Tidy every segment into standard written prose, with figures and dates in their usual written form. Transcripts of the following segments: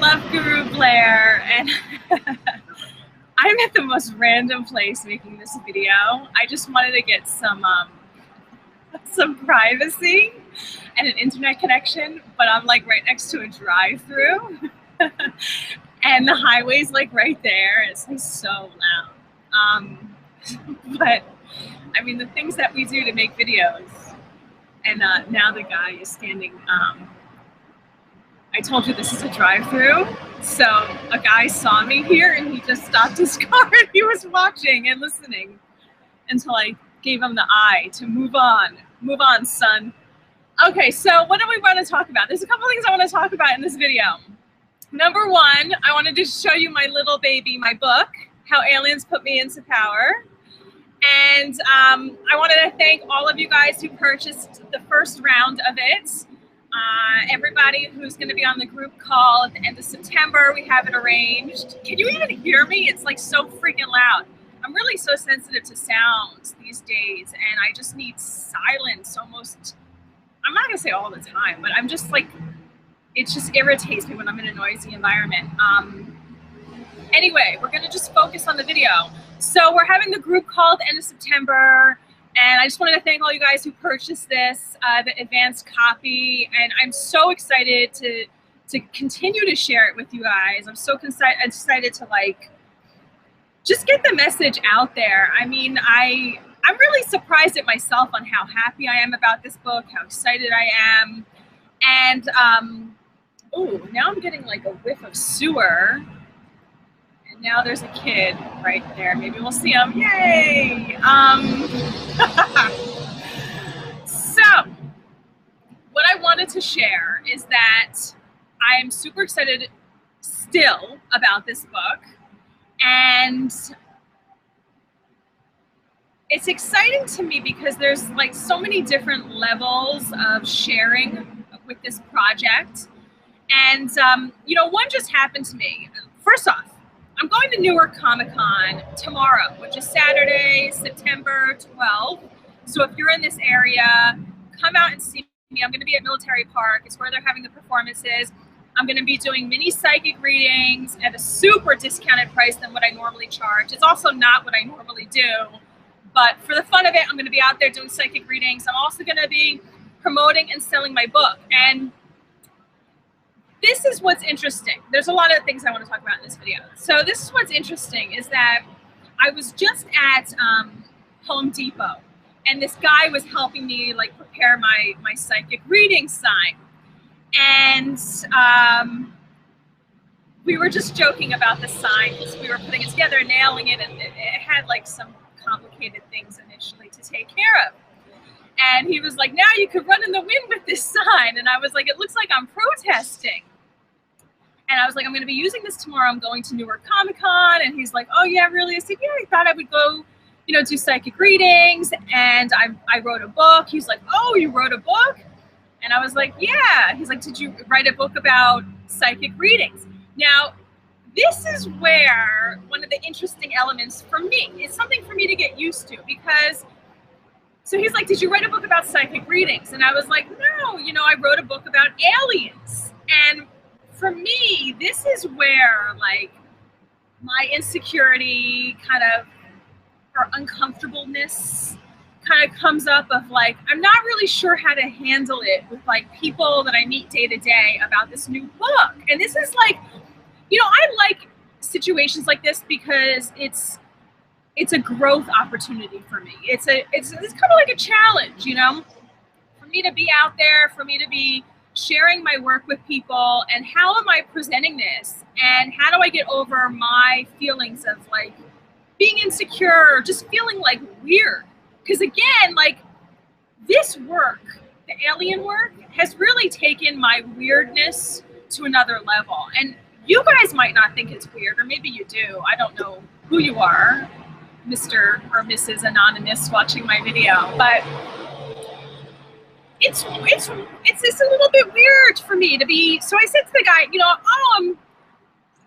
love Guru Blair, and I'm at the most random place making this video. I just wanted to get some privacy and an internet connection, but I'm like right next to a drive-through, and the highway's like right there. It's like so loud. But I mean, the things that we do to make videos, and now the guy is standing. I told you this is a drive-through, so a guy saw me here and he just stopped his car and he was watching and listening until I gave him the eye to move on, son. Okay, so what do we want to talk about? There's a couple things I want to talk about in this video. Number one, I wanted to show you my little baby, my book, How Aliens Put Me Into Power. And I wanted to thank all of you guys who purchased the first round of it. Everybody who's going to be on the group call at the end of September, we have it arranged. Can you even hear me? It's like so freaking loud. I'm really so sensitive to sounds these days, and I just need silence almost. I'm not going to say all the time, but I'm just like, it just irritates me when I'm in a noisy environment. Anyway, we're going to just focus on the video. So we're having the group call at the end of September. And I just wanted to thank all you guys who purchased this, the advanced copy. And I'm so excited to continue to share it with you guys. I'm so excited to like, just get the message out there. I mean, I'm really surprised at myself on how happy I am about this book, how excited I am. And, oh, now I'm getting like a whiff of sewer. Now there's a kid right there. Maybe we'll see him. Yay! So, what I wanted to share is that I am super excited still about this book. And it's exciting to me because there's like so many different levels of sharing with this project. And, you know, one just happened to me. First off, I'm going to Newark ComicCon tomorrow, which is Saturday, September 12th. So if you're in this area, come out and see me. I'm going to be at Military Park. It's where they're having the performances. I'm going to be doing mini psychic readings at a super discounted price than what I normally charge. It's also not what I normally do. But for the fun of it, I'm going to be out there doing psychic readings. I'm also going to be promoting and selling my book. And this is what's interesting. There's a lot of things I want to talk about in this video. So this is what's interesting is that I was just at Home Depot, and this guy was helping me like prepare my psychic reading sign. And we were just joking about the sign because we were putting it together, nailing it, and it had like some complicated things initially to take care of. And he was like, now you could run in the wind with this sign. And I was like, it looks like I'm protesting. And I was like, I'm going to be using this tomorrow. I'm going to Newark ComicCon. And he's like, oh, yeah, really? I said, yeah, I thought I would go, you know, do psychic readings. And I wrote a book. He's like, oh, you wrote a book? And I was like, yeah. He's like, did you write a book about psychic readings? Now, this is where one of the interesting elements for me, it's something for me to get used to because, so he's like, did you write a book about psychic readings? And I was like, no, you know, I wrote a book about aliens. And for me, this is where like my insecurity kind of, or uncomfortableness kind of comes up of like, I'm not really sure how to handle it with like people that I meet day to day about this new book. And this is like, you know, I like situations like this because it's a growth opportunity for me. It's kind of like a challenge, you know, for me to be out there, for me to be sharing my work with people, and how am I presenting this, and how do I get over my feelings of like being insecure or just feeling like weird? Because again, like this work, the alien work, has really taken my weirdness to another level. And you guys might not think it's weird, or maybe you do. I don't know who you are, Mr. or Mrs. Anonymous watching my video, but it's just a little bit weird for me to be. So I said to the guy, you know,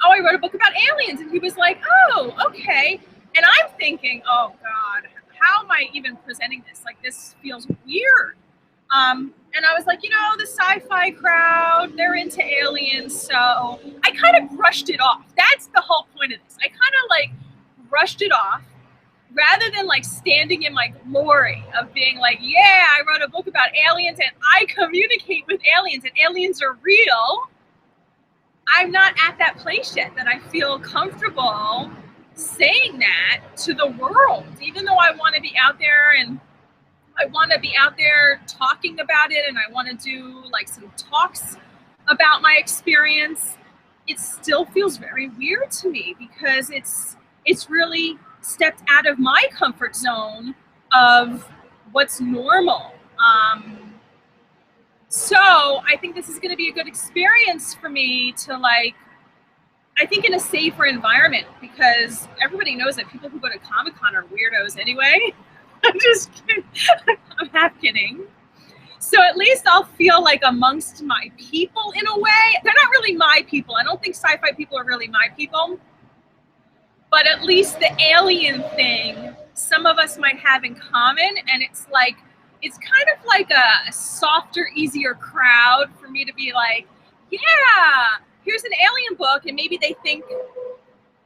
I wrote a book about aliens, and he was like, oh, okay. And I'm thinking, oh God, how am I even presenting this? Like, this feels weird. And I was like, you know, the sci-fi crowd, they're into aliens, so I kind of brushed it off. That's the whole point of this. I kind of like brushed it off rather than like standing in my glory of being like, yeah, I wrote a book about aliens and I communicate with aliens and aliens are real. I'm not at that place yet that I feel comfortable saying that to the world, even though I want to be out there and I want to be out there talking about it and I want to do like some talks about my experience. It still feels very weird to me because it's really stepped out of my comfort zone of what's normal. So I think this is going to be a good experience for me to like, I think in a safer environment, because everybody knows that people who go to ComicCon are weirdos anyway. I'm just kidding. I'm half kidding. So at least I'll feel like amongst my people in a way. They're not really my people. I don't think sci-fi people are really my people. But at least the alien thing, some of us might have in common. And it's like, it's kind of like a softer, easier crowd for me to be like, yeah, here's an alien book. And maybe they think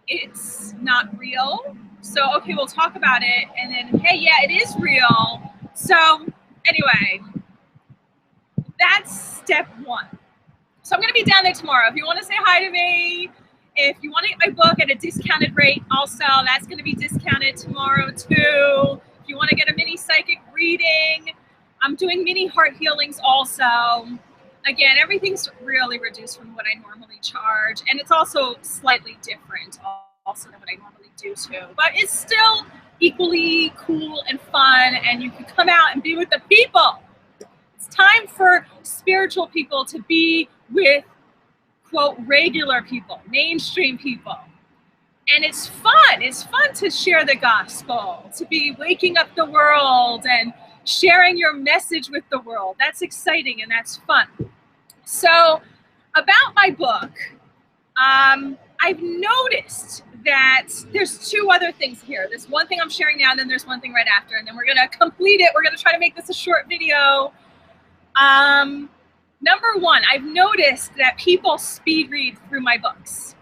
it's not real. So, okay, we'll talk about it. And then, hey, yeah, it is real. So anyway, that's step one. So I'm going to be down there tomorrow. If you want to say hi to me, if you want to get my book at a discounted rate also, that's going to be discounted tomorrow too. If you want to get a mini psychic reading, I'm doing mini heart healings also. Again, everything's really reduced from what I normally charge. And it's also slightly different also than what I normally do too. But it's still equally cool and fun, and you can come out and be with the people. It's time for spiritual people to be with, quote, regular people, mainstream people. And it's fun. It's fun to share the gospel, to be waking up the world and sharing your message with the world. That's exciting and that's fun. So about my book, I've noticed that there's two other things here. There's one thing I'm sharing now, and then there's one thing right after, and then we're gonna complete it. We're gonna try to make this a short video. Number one, I've noticed that people speed read through my books.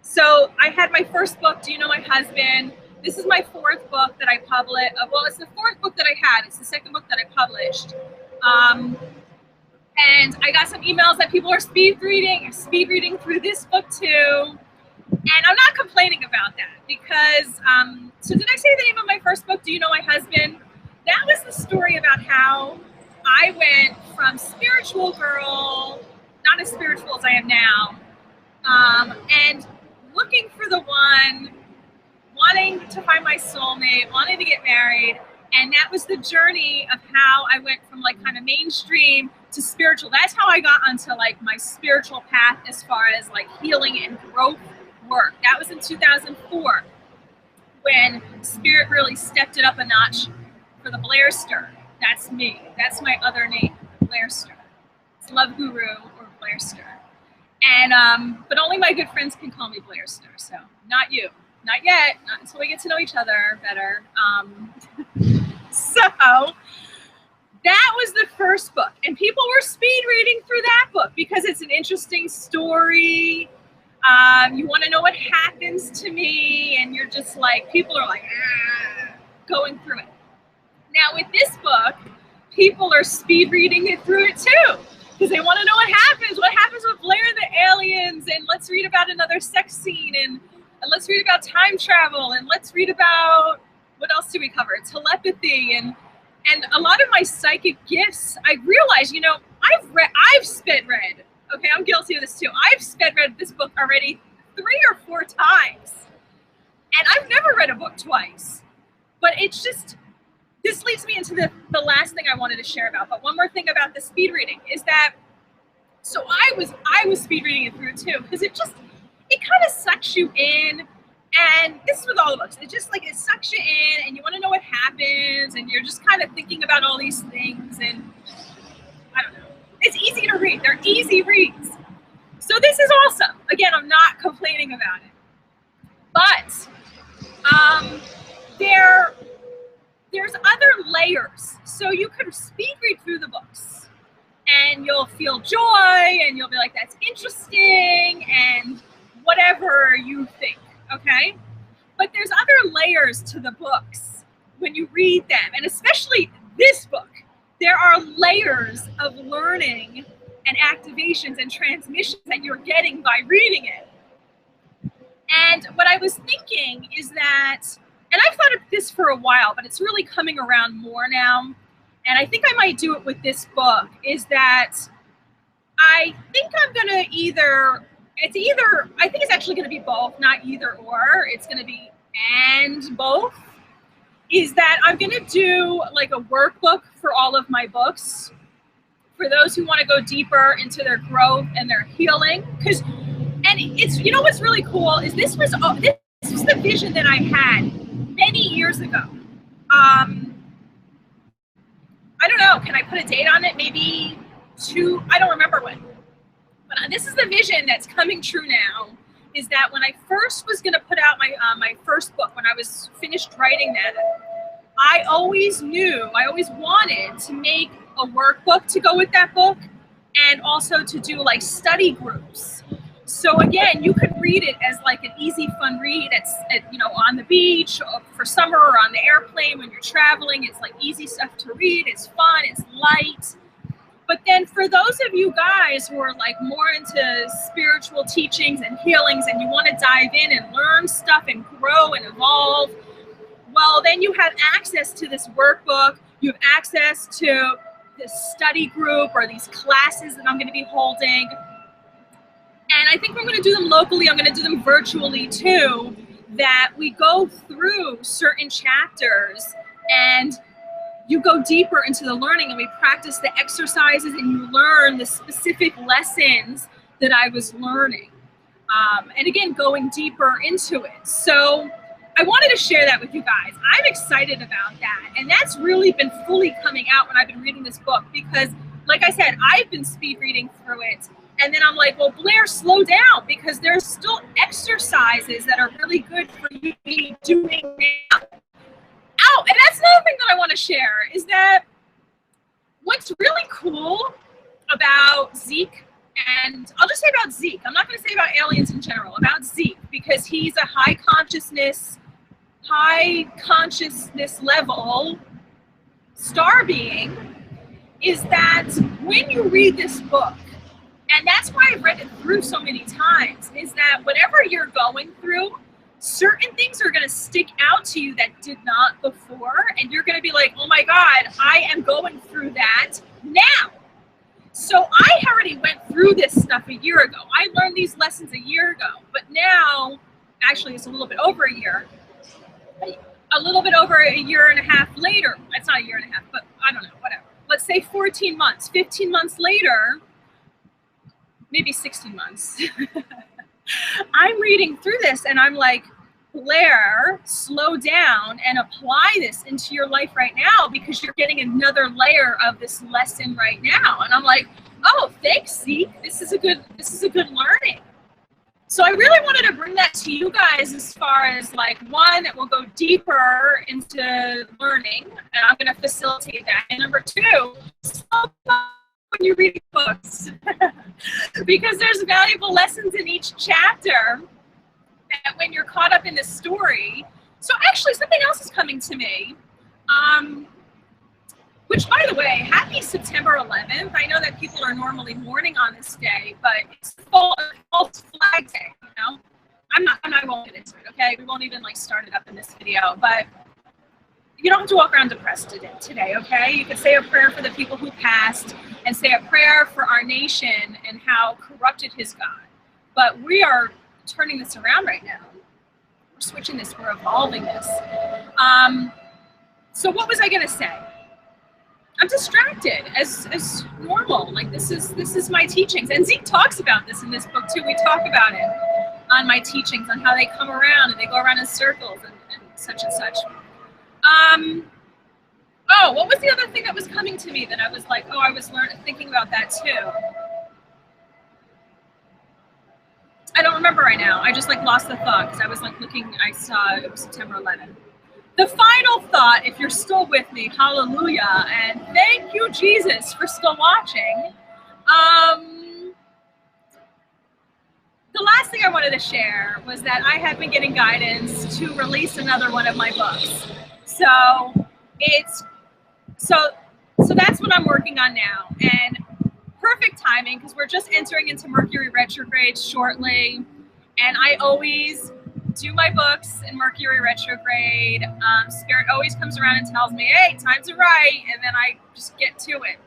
So I had my first book, Do You Know My Husband? This is my fourth book that I published. Well, it's the fourth book that I had. It's the second book that I published. And I got some emails that people are speed reading through this book too. And I'm not complaining about that because, so did I say the name of my first book, Do You Know My Husband? That was the story about how I went from spiritual girl, not as spiritual as I am now, and looking for the one, wanting to find my soulmate, wanting to get married. And that was the journey of how I went from like kind of mainstream to spiritual. That's how I got onto like my spiritual path as far as like healing and growth work. That was in 2004 when spirit really stepped it up a notch for the Blairster. That's me. That's my other name, Blairster. It's Love Guru or Blairster. And, but only my good friends can call me Blairster. So not you, not yet, not until we get to know each other better. So that was the first book, and people were speed reading through that book because it's an interesting story. You want to know what happens to me, and you're just like, people are like, going through it. Now with this book, people are speed reading it through it too, because they want to know what happens with Blair and the aliens, and let's read about another sex scene, and let's read about time travel, and let's read about, what else do we cover? Telepathy, and a lot of my psychic gifts. I realized, you know, I've sped read. Okay, I'm guilty of this too. I've sped read this book already 3 or 4 times, and I've never read a book twice. But it's just, this leads me into the last thing I wanted to share about. But one more thing about the speed reading is that, so I was speed reading it through too, because it kind of sucks you in. And this is with all the books. It's just like, it sucks you in and you want to know what happens, and you're just kind of thinking about all these things, and I don't know. It's easy to read. They're easy reads. So this is awesome. Again, I'm not complaining about it. But there's other layers. So you could speed read through the books and you'll feel joy and you'll be like, that's interesting. And layers to the books when you read them, and especially this book. There are layers of learning and activations and transmissions that you're getting by reading it. And what I was thinking is that, and I've thought of this for a while, but it's really coming around more now, and I think I might do it with this book, is that I think I'm gonna I think it's actually gonna be both, not either or, it's gonna be and both, is that I'm gonna do like a workbook for all of my books, for those who wanna go deeper into their growth and their healing. And it's, you know what's really cool is this was the vision that I had many years ago. I don't know, can I put a date on it? Maybe I don't remember when. But this is the vision that's coming true now, is that when I first was gonna put out my first book, when I was finished writing that, I always wanted to make a workbook to go with that book, and also to do like study groups. So again, you could read it as like an easy, fun read on the beach, or for summer, or on the airplane when you're traveling. It's like easy stuff to read. It's fun. It's light. But then for those of you guys who are like more into spiritual teachings and healings, and you want to dive in and learn stuff and grow and evolve, well, then you have access to this workbook. You have access to this study group or these classes that I'm going to be holding. And I think we're going to do them locally. I'm going to do them virtually too, that we go through certain chapters and you go deeper into the learning, and we practice the exercises, and you learn the specific lessons that I was learning. And again, going deeper into it. So I wanted to share that with you guys. I'm excited about that. And that's really been fully coming out when I've been reading this book, because like I said, I've been speed reading through it. And then I'm like, well, Blair, slow down, because there's still exercises that are really good for you to be doing now. Oh, and that's another thing that I want to share, is that what's really cool about Zeke, and I'll just say about Zeke, I'm not going to say about aliens in general, about Zeke, because he's a high consciousness level star being, is that when you read this book, and that's why I've read it through so many times, is that whatever you're going through, certain things are going to stick out to you that did not before, and you're going to be like, oh my God, I am going through that now. So I already went through this stuff a year ago. I learned these lessons a year ago, but now, actually it's a little bit over a year and a half later. It's not a year and a half, but I don't know, whatever. Let's say 14 months, 15 months later, maybe 16 months. I'm reading through this and I'm like, Blair, slow down and apply this into your life right now, because you're getting another layer of this lesson right now. And I'm like, oh, thanks, Zeke. This is a good learning. So I really wanted to bring that to you guys, as far as like, one, that will go deeper into learning, and I'm going to facilitate that. And number two, slow down when you read books, because there's valuable lessons in each chapter. And when you're caught up in the story. So actually, something else is coming to me, which, by the way, happy September 11th. I know that people are normally mourning on this day, but it's false flag day, you know? I won't get into it, okay? We won't even like start it up in this video, but you don't have to walk around depressed today, okay? You could say a prayer for the people who passed, and say a prayer for our nation and how corrupted has got. But we are turning this around right now. We're switching this, we're evolving this. So what was I gonna say? I'm distracted as normal. Like this is my teachings. And Zeke talks about this in this book too. We talk about it on my teachings, on how they come around and they go around in circles and such and such. Oh, what was the other thing that was coming to me that I was like, oh, I was thinking about that too. I don't remember right now. I just like lost the thought because I was like looking, I saw it was September 11th. The final thought, if you're still with me, hallelujah, and thank you, Jesus, for still watching. The last thing I wanted to share was that I have been getting guidance to release another one of my books. So so that's what I'm working on now, and perfect timing because we're just entering into Mercury retrograde shortly, and I always do my books in Mercury retrograde. Spirit always comes around and tells me, hey, time's right, and then I just get to it.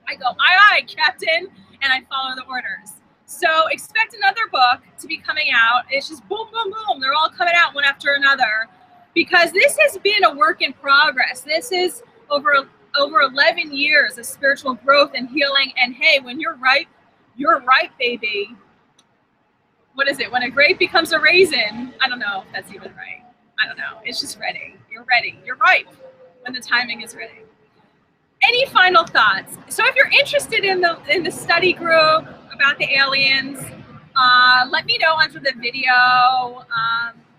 I go, aye, aye, Captain, and I follow the orders. So expect another book to be coming out. It's just boom, boom, boom. They're all coming out one after another because this has been a work in progress. This is over 11 years of spiritual growth and healing. And hey, when you're ripe, baby. What is it? When a grape becomes a raisin. I don't know if that's even right. I don't know. It's just ready. You're ready. You're ripe when the timing is ready. Any final thoughts? So if you're interested in the study group about the aliens, let me know under the video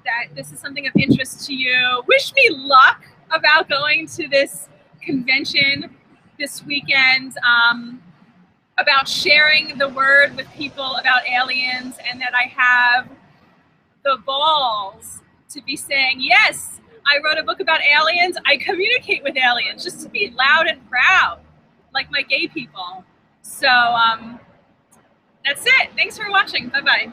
that this is something of interest to you. Wish me luck about going to this convention this weekend, about sharing the word with people about aliens, and that I have the balls to be saying, yes, I wrote a book about aliens. I communicate with aliens, just to be loud and proud, like my gay people. So that's it. Thanks for watching. Bye-bye.